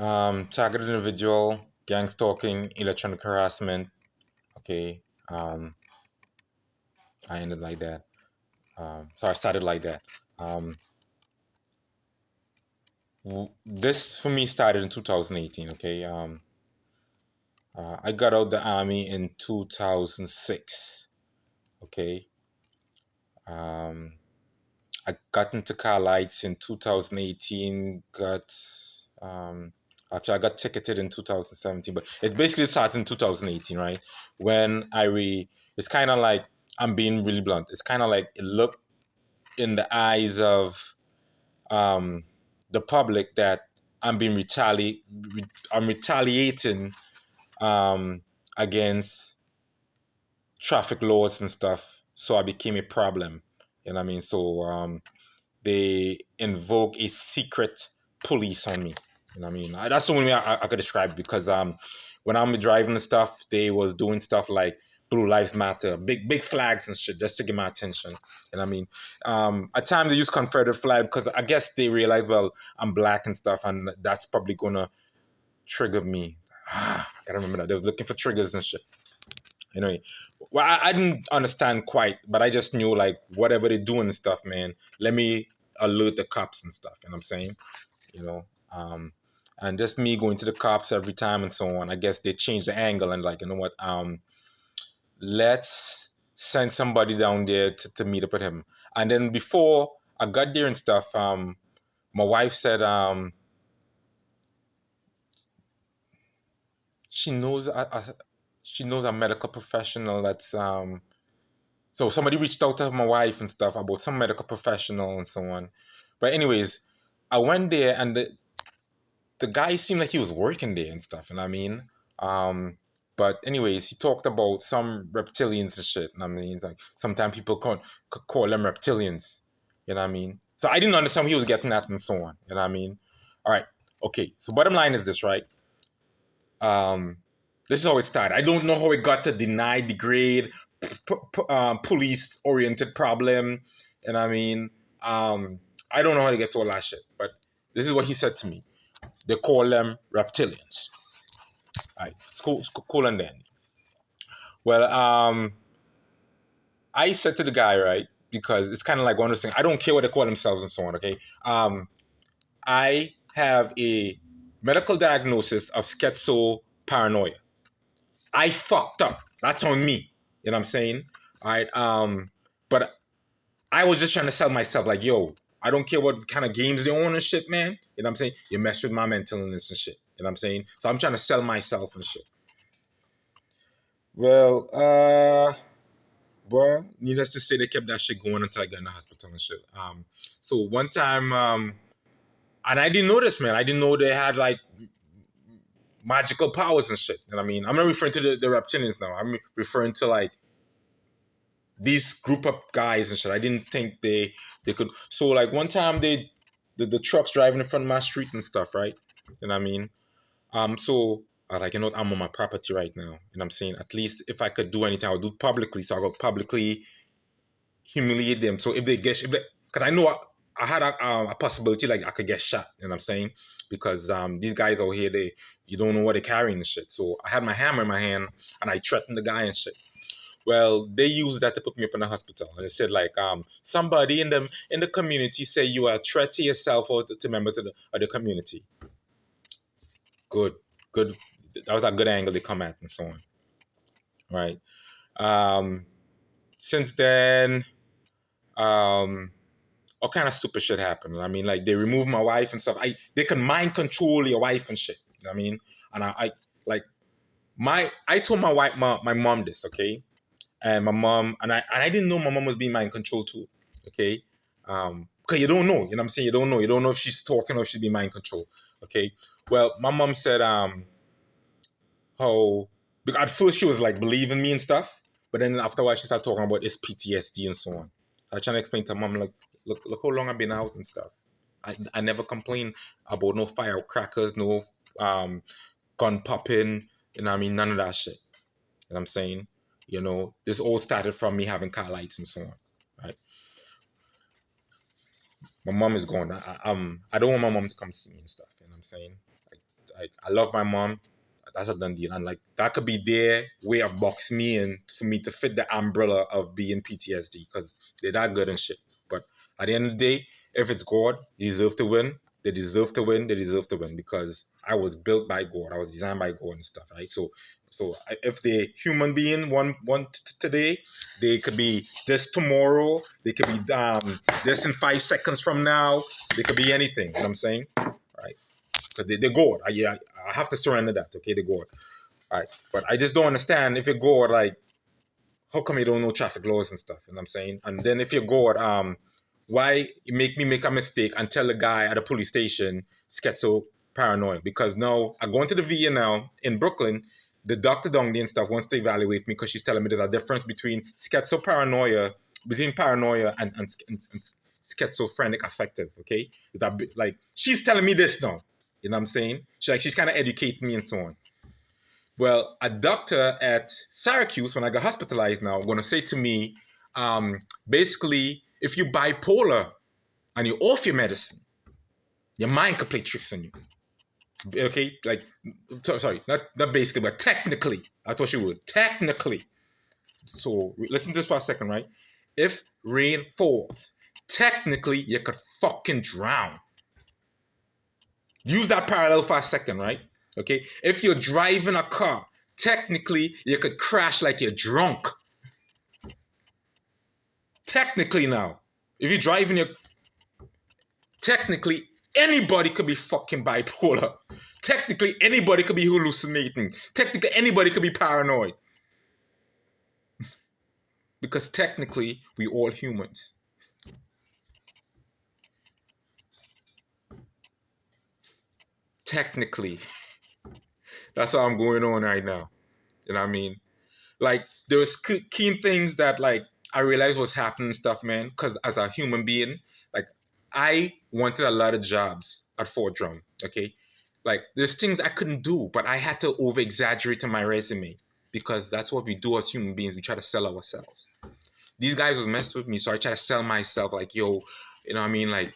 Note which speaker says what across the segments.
Speaker 1: Targeted individual, gang stalking, electronic harassment. Okay. I ended like that. So I started like that. Um, this for me started in 2018. Okay. I got out the army in 2006. Okay. Um, I got into car lights in 2018. Um, Actually, I got ticketed in 2017, but it basically started in 2018, right? When it's kind of like, I'm being really blunt. It's kind of like it looked in the eyes of um, the public that I'm being I'm retaliating um, against traffic laws and stuff. So I became a problem. You know what I mean? So they invoke a secret police on me. You know what I mean? That's the only way I could describe it because when I'm driving and stuff, they was doing stuff like Blue Lives Matter, big flags and shit just to get my attention. You know what I mean? At times they use Confederate flag because I guess they realize, well, I'm black and stuff, and that's probably gonna trigger me. I gotta remember that. They was looking for triggers and shit. Anyway, well, I didn't understand quite, but I just knew like whatever they doing and stuff, man. Let me alert the cops and stuff. You know what I'm saying? You know, and just me going to the cops every time and so on. I guess they changed the angle and like, you know what? Let's send somebody down there to meet up with him. And then before I got there and stuff, my wife said she knows she knows a medical professional that's so somebody reached out to my wife and stuff about some medical professional and so on. But anyways, I went there and the guy seemed like he was working there and stuff, and I mean, but anyways, he talked about some reptilians and shit. And I mean, it's like sometimes people could call them reptilians. You know what I mean? So I didn't understand what he was getting at and so on. You know what I mean? All right, okay. So bottom line is this, right? Um, this is how it started. I don't know how it got to deny, degrade, police oriented problem. And I mean, I don't know how to get to all that shit, but this is what he said to me. They call them reptilians. All right, cool and then. Well, I said to the guy, right, because it's kind of like one of those things. I don't care what they call themselves and so on. Okay, I have a medical diagnosis of schizoparanoia. I fucked up. That's on me. You know what I'm saying? All right. But I was just trying to sell myself, like, yo, I don't care what kind of games they own and shit, man. You know what I'm saying? You mess with my mental illness and shit. You know what I'm saying? So I'm trying to sell myself and shit. Well, well, needless to say, they kept that shit going until I got in the hospital and shit. So one time, and I didn't know this, man. I didn't know they had like magical powers and shit. You know what I mean? I'm not referring to the reptilians now. I'm referring to like these group of guys and shit. I didn't think they could. So like one time the trucks driving in front of my street and stuff, right? You know what I mean? So I was like, you know what, I'm on my property right now. You know what I'm saying? At least if I could do anything, I would do it publicly. So I would publicly humiliate them. So if they get, because I know I had a possibility like I could get shot. You know what I'm saying? Because these guys out here, you don't know what they're carrying and shit. So I had my hammer in my hand and I threatened the guy and shit. Well, they used that to put me up in the hospital. And they said like, somebody in the community say you are a threat to yourself or to members of the community. Good, good. That was a good angle they come at and so on, right? Um, since then, um, all kind of stupid shit happened. I mean, like they removed my wife and stuff. They can mind control your wife and shit. I mean, and I like I told my wife, my mom this, okay, and my mom and I didn't know my mom was being mind controlled too, okay, because you don't know, you know what I'm saying, you don't know if she's talking or if she's being mind controlled, okay. Well, my mom said how because at first she was like believing me and stuff, but then after a while she started talking about this PTSD and so on. I was trying to explain to mom like, look how long I've been out and stuff. I never complained about no firecrackers, no gun popping, you know what I mean, none of that shit. You know what I'm saying? You know, this all started from me having car lights and so on. Right? My mom is gone. I don't want my mom to come see me and stuff. You know what I'm saying? Like, Like I love my mom. That's a done deal. And like that could be their way of boxing me in for me to fit the umbrella of being PTSD because they're that good and shit. But at the end of the day, if it's God, you deserve to win. They deserve to win. They deserve to win because I was built by God. I was designed by God and stuff, right? So if the human being want today, they could be this tomorrow. They could be this in 5 seconds from now. They could be anything. You know what I'm saying? Right? Because they're God. I have to surrender that. Okay, they're God. All right. But I just don't understand if you're God, like, how come you don't know traffic laws and stuff? You know what I'm saying? And then if you're God, why you make me make a mistake and tell the guy at the police station schizo paranoid? Because now I go into the VA now in Brooklyn. The doctor down there and stuff wants to evaluate me because she's telling me there's a difference between schizoparanoia, between paranoia and schizophrenic affective. Okay, that like she's telling me this now. You know what I'm saying? She's kind of educating me and so on. Well, a doctor at Syracuse, when I got hospitalized now, going to say to me, basically, if you bipolar and you're off your medicine, your mind could play tricks on you. Okay, like, sorry, not basically, but technically, I thought she would. Technically. So listen to this for a second, right? If rain falls, technically, you could fucking drown. Use that parallel for a second, right? Okay, if you're driving a car, technically you could crash like you're drunk. Technically now, if you're driving your, technically anybody could be fucking bipolar. Technically anybody could be hallucinating. Technically anybody could be paranoid. Because technically we all humans. Technically, that's how I'm going on right now. You know what I mean? Like there was keen things that like I realized was happening and stuff, man. Because as a human being, like I wanted a lot of jobs at Fort Drum. Okay, like there's things I couldn't do, but I had to over exaggerate on my resume because that's what we do as human beings. We try to sell ourselves. These guys was messing with me, so I try to sell myself. Like yo, you know what I mean? Like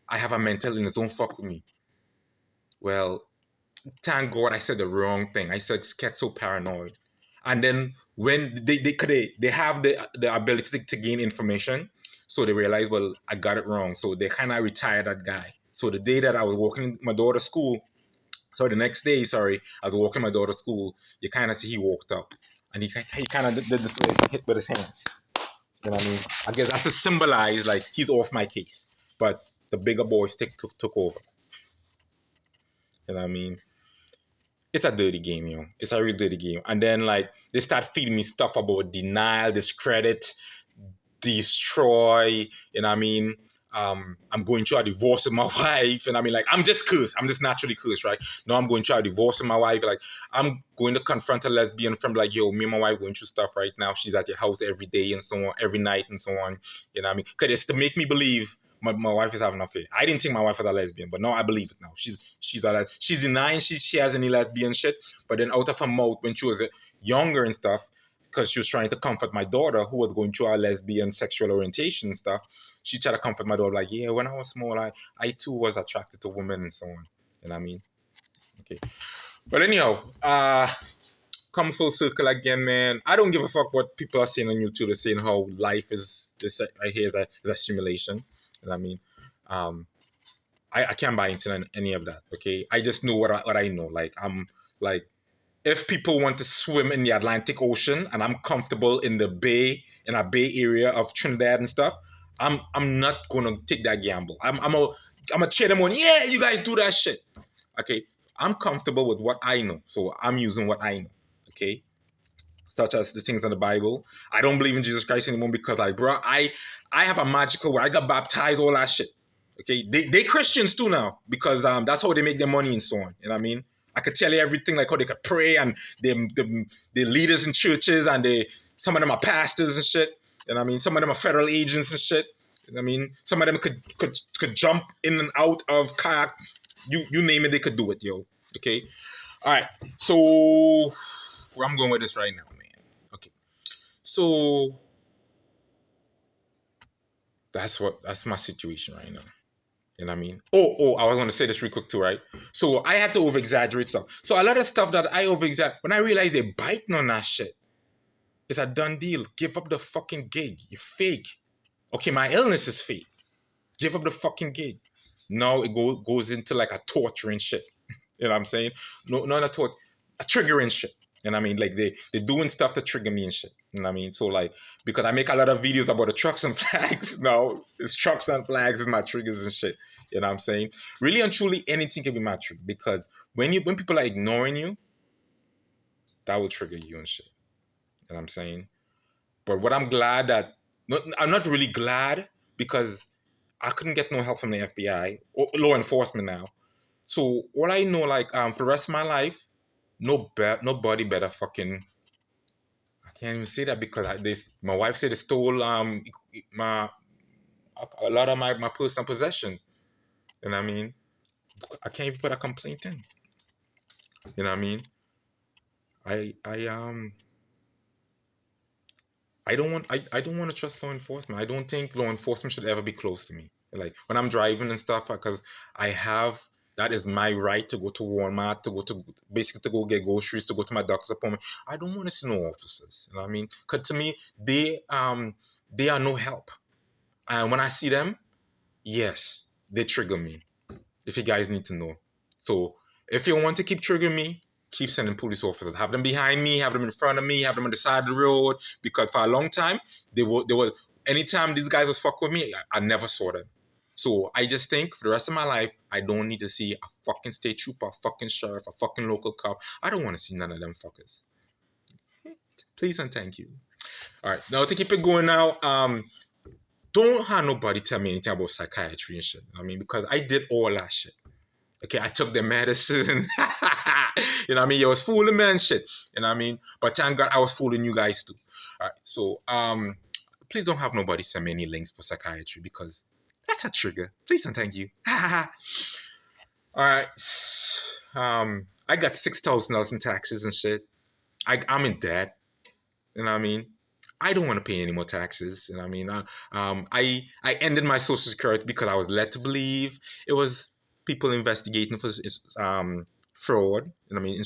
Speaker 1: I have a mental illness. Don't fuck with me. Well, thank God I said the wrong thing. I said schizo paranoid. And then when they have the ability to gain information, so they realize, well, I got it wrong. So they kind of retired that guy. So the day that I was walking my daughter's school, so the next day, sorry, I was walking my daughter's school, you kind of see he walked up. And he kind of did this hit with his hands. You know what I mean? I guess that's to symbolize like he's off my case. But the bigger boys took over. You know what I mean? It's a dirty game, you know. It's a real dirty game. And then like they start feeding me stuff about denial, discredit, destroy. You know what I mean? I'm going through a divorce with my wife, and I mean, like, I'm just cursed. I'm just naturally cursed, right? No, I'm going through a divorce with my wife. Like, I'm going to confront a lesbian friend, like, yo, me and my wife going through stuff right now. She's at your house every day and so on, every night and so on. You know what I mean? Because it's to make me believe my wife is having an affair. I didn't think my wife was a lesbian, but now I believe it now. She's denying she has any lesbian shit, but then out of her mouth when she was younger and stuff, because she was trying to comfort my daughter who was going through her lesbian sexual orientation and stuff. She tried to comfort my daughter like, yeah, when I was small, I too was attracted to women and so on. You know what I mean? Okay. But anyhow, come full circle again, man. I don't give a fuck what people are saying on YouTube. They're saying how life is this right here is a simulation. You know what I mean? I can't buy into any of that. Okay. I just know what I know. Like I'm like if people want to swim in the Atlantic Ocean and I'm comfortable in the bay, in a bay area of Trinidad and stuff, I'm not gonna take that gamble. I'm a cheer them on, yeah, you guys do that shit. Okay. I'm comfortable with what I know. So I'm using what I know. Okay. Such as the things in the Bible. I don't believe in Jesus Christ anymore because like, bro, I have a magical where I got baptized, all that shit. Okay, they Christians too now because that's how they make their money and so on. You know what I mean? I could tell you everything like how they could pray and the leaders in churches and some of them are pastors and shit. You know what I mean? Some of them are federal agents and shit. You know what I mean? Some of them could jump in and out of kayak. You name it, they could do it, yo. Okay. All right. So where I'm going with this right now, man. Okay. So that's my situation right now. You know what I mean? Oh, I was going to say this real quick too, right? So I had to over exaggerate stuff. So a lot of stuff that I over exaggerate, when I realized they biting on that shit, it's a done deal. Give up the fucking gig. You're fake. Okay, my illness is fake. Give up the fucking gig. Now it goes into like a torturing shit. You know what I'm saying? No, not a triggering shit. You know what I mean? Like they doing stuff to trigger me and shit. You know what I mean? So like, because I make a lot of videos about the trucks and flags. No, it's trucks and flags is my triggers and shit. You know what I'm saying? Really and truly, anything can be my trigger, because when people are ignoring you, that will trigger you and shit. You know what I'm saying? But what I'm glad that, I'm not really glad, because I couldn't get no help from the FBI or law enforcement now. So all I know, like, for the rest of my life, nobody better fucking. I can't even say that, because my wife said they stole my a lot of my personal possession. You know what I mean? I can't even put a complaint in. You know what I mean? I I don't want to trust law enforcement. I don't think law enforcement should ever be close to me. Like when I'm driving and stuff, because I have that is my right to go to Walmart, to go to basically to go get groceries, to go to my doctor's appointment. I don't want to see no officers. You know what I mean? Because to me, they are no help. And when I see them, yes, they trigger me. If you guys need to know. So if you want to keep triggering me, keep sending police officers. Have them behind me, have them in front of me, have them on the side of the road. Because for a long time, they were anytime these guys was fuck with me, I never saw them. So I just think for the rest of my life, I don't need to see a fucking state trooper, a fucking sheriff, a fucking local cop. I don't want to see none of them fuckers. Please and thank you. All right, now to keep it going now, don't have nobody tell me anything about psychiatry and shit. I mean, because I did all that shit. Okay, I took the medicine. You know what I mean? I was fooling me and shit. You know what I mean? But thank God I was fooling you guys too. All right, so please don't have nobody send me any links for psychiatry, because that's a trigger. Please and thank you. All right. I got $6,000 in taxes and shit. I'm in debt. You know what I mean? I don't want to pay any more taxes. You know what I mean? I ended my social security because I was led to believe it was people investigating for fraud. You know what I mean?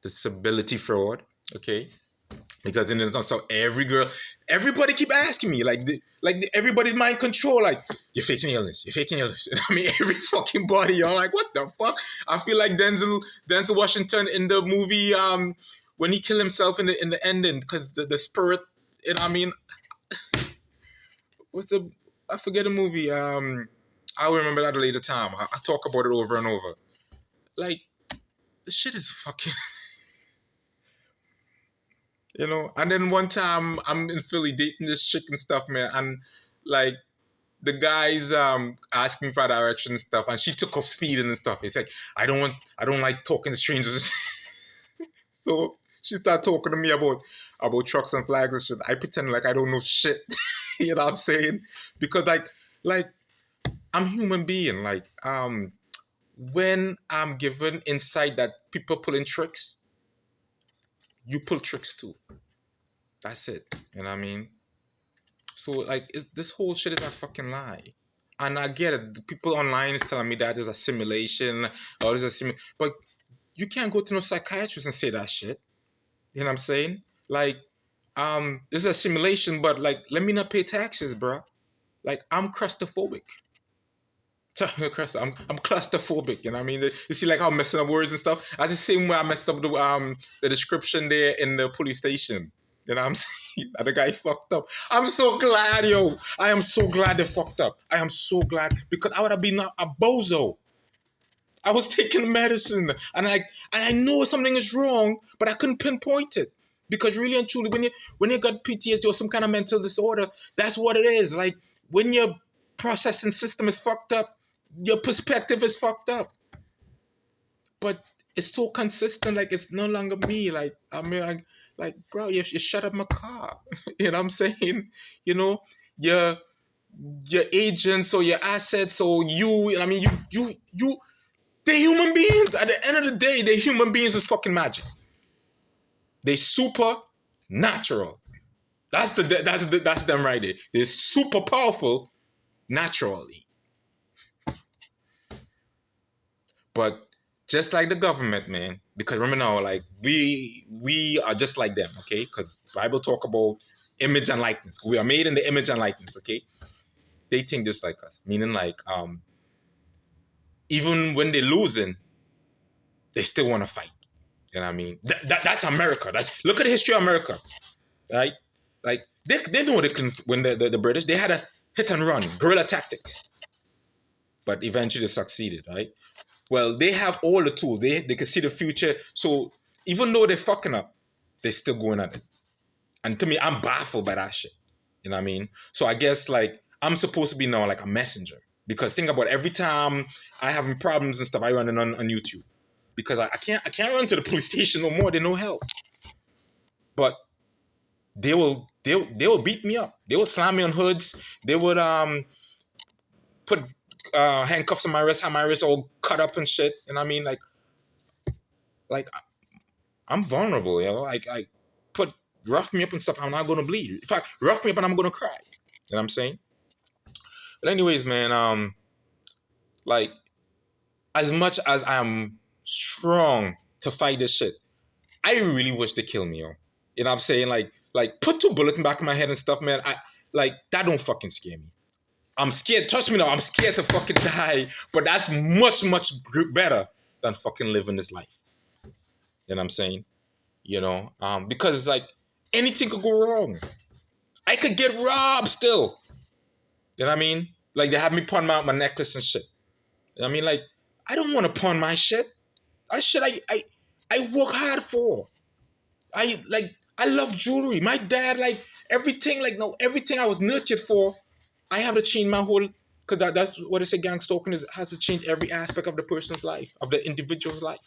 Speaker 1: Disability fraud. Okay. Because then it's not so everybody keep asking me everybody's mind control, like you're faking illness. I mean, every fucking body, y'all like, what the fuck? I feel like Denzel Washington in the movie when he killed himself in the ending, because the spirit. You know what I mean? I forget the movie. I'll remember that at a later time. I talk about it over and over. Like, the shit is fucking. You know, and then one time I'm in Philly dating this chick and stuff, man, and like the guys asked me for direction and stuff, and she took off speeding and stuff. It's like I don't like talking to strangers. So she started talking to me about trucks and flags and shit. I pretend like I don't know shit. You know what I'm saying? Because like I'm human being. Like when I'm given insight that people pulling tricks, you pull tricks too. That's it. You know what I mean? So like this whole shit is a fucking lie. And I get it. The people online is telling me that there's a simulation, or there's a but you can't go to no psychiatrist and say that shit. You know what I'm saying? Like, this is a simulation, but like, let me not pay taxes, bro. Like, I'm claustrophobic. I'm claustrophobic. You know what I mean? You see, like how I'm messing up words and stuff. That's the same way I messed up the description there in the police station. You know what I'm saying? The guy fucked up. I'm so glad, yo. I am so glad they fucked up. I am so glad, because I would have been a bozo. I was taking medicine, and I know something is wrong, but I couldn't pinpoint it, because really and truly, when you got PTSD or some kind of mental disorder, that's what it is. Like when your processing system is fucked up, your perspective is fucked up. But it's so consistent, like it's no longer me. Like I mean, like bro, you shut up my car. You know what I'm saying? You know, your agents or your assets or you. I mean, you. They're human beings. At the end of the day, they're human beings with fucking magic. They super natural. That's them right there. They're super powerful, naturally. But just like the government, man, because remember now, like we are just like them, okay? Because Bible talk about image and likeness. We are made in the image and likeness, okay? They think just like us, meaning like even when they're losing, they still want to fight. You know what I mean? That's America. That's look at the history of America, right? Like they know they can when the British they had a hit and run guerrilla tactics, but eventually they succeeded, right? Well, they have all the tools. They can see the future. So even though they're fucking up, they're still going at it. And to me, I'm baffled by that shit. You know what I mean? So I guess like I'm supposed to be now like a messenger. Because think about it, every time I having problems and stuff, I run it on YouTube. Because I can't run to the police station no more. They no help. But they will beat me up. They will slam me on hoods. They would put handcuffs on my wrist, have my wrist all cut up and shit. You know what I mean? Like I'm vulnerable, yo. Like put rough me up and stuff, I'm not gonna bleed. In fact, rough me up and I'm gonna cry. You know what I'm saying? But anyways, man, like as much as I'm strong to fight this shit, I really wish they kill me, yo. You know what I'm saying? Like put 2 bullets in the back of my head and stuff, man. I like that don't fucking scare me. I'm scared. Trust me now, I'm scared to fucking die. But that's much, much better than fucking living this life. You know what I'm saying? You know, because like anything could go wrong. I could get robbed still. You know what I mean? Like they have me pawn my necklace and shit. You know what I mean? Like I don't want to pawn my shit. I work hard for. I love jewelry. My dad like everything everything I was nurtured for. I have to change my whole because that's what they say. Gangstalking has to change every aspect of the person's life, of the individual's life.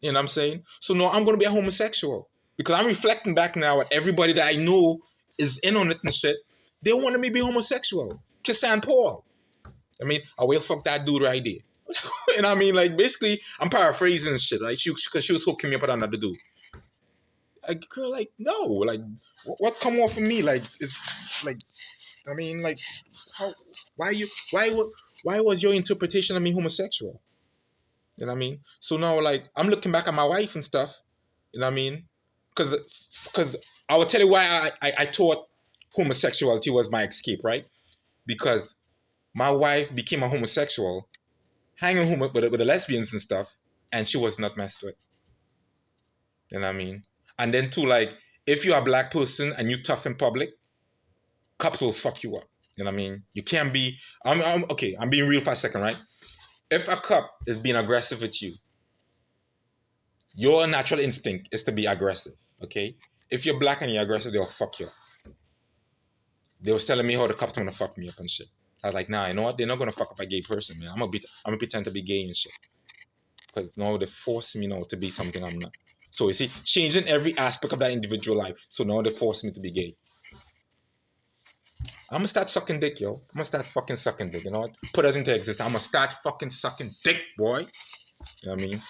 Speaker 1: You know what I'm saying? So no, I'm gonna be a homosexual because I'm reflecting back now at everybody that I know is in on it and shit. They wanted me to be homosexual. Kiss and Paul. I mean, I will fuck that dude right there. And I mean, like basically, I'm paraphrasing and shit. Like because she was hooking me up with another dude. Like girl, like no, like what come off of me? Like it's like I mean, like how? Why was your interpretation of me homosexual? You know what I mean? So now, like, I'm looking back at my wife and stuff. You know what I mean? Because I will tell you why I thought homosexuality was my escape, right? Because my wife became a homosexual, hanging with the lesbians and stuff, and she was not messed with. You know what I mean? And then too, like, if you're a black person and you tough in public, cops will fuck you up. You know what I mean? You can't be. Okay. I'm being real for a second, right? If a cop is being aggressive with you, your natural instinct is to be aggressive, okay? If you're black and you're aggressive, they'll fuck you up. They was telling me how the cops want to fuck me up and shit. I was like, nah, you know what? They're not gonna fuck up a gay person, man. I'm gonna pretend to be gay and shit. Because now they force me now to be something I'm not. So you see, changing every aspect of that individual life. So now they force me to be gay. I'm gonna start sucking dick, yo. I'm gonna start fucking sucking dick, you know what? Put it into existence. I'm gonna start fucking sucking dick, boy. You know what I mean?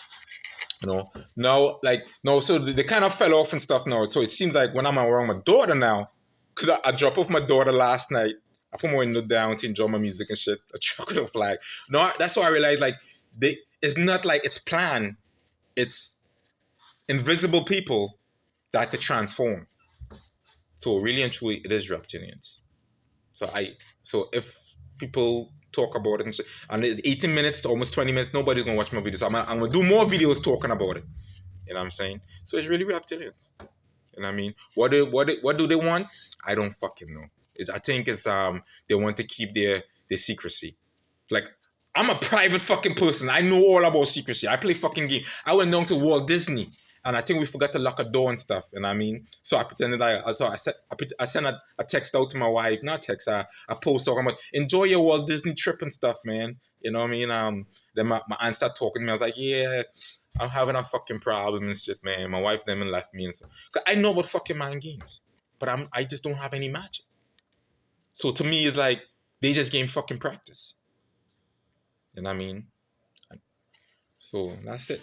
Speaker 1: You know, now, like, no, so they kind of fell off and stuff now. So it seems like when I'm around my daughter now, because I dropped off my daughter last night, I put my window down to enjoy my music and shit. I chucked a flag. No, that's why I realized, like, it's not like it's planned. It's invisible people that could transform. So really and truly, it is reptilians. So if people talk about it and it's 18 minutes to almost 20 minutes, nobody's gonna watch my videos. So I'm gonna do more videos talking about it. You know what I'm saying? So it's really reptilians. You know what I mean? What do they want? I don't fucking know. I think it's they want to keep their secrecy. Like I'm a private fucking person. I know all about secrecy. I play fucking game. I went down to Walt Disney and I think we forgot to lock a door and stuff. You know what I mean? So I pretended I sent a text out to my wife, not text, a post talking about enjoy your Walt Disney trip and stuff, man. You know what I mean? Then my aunt started talking to me. I was like, yeah, I'm having a fucking problem and shit, man. My wife them and left me and so. Cause I know about fucking mind games, but I just don't have any magic. So to me, it's like they just game fucking practice. You know what I mean? So that's it.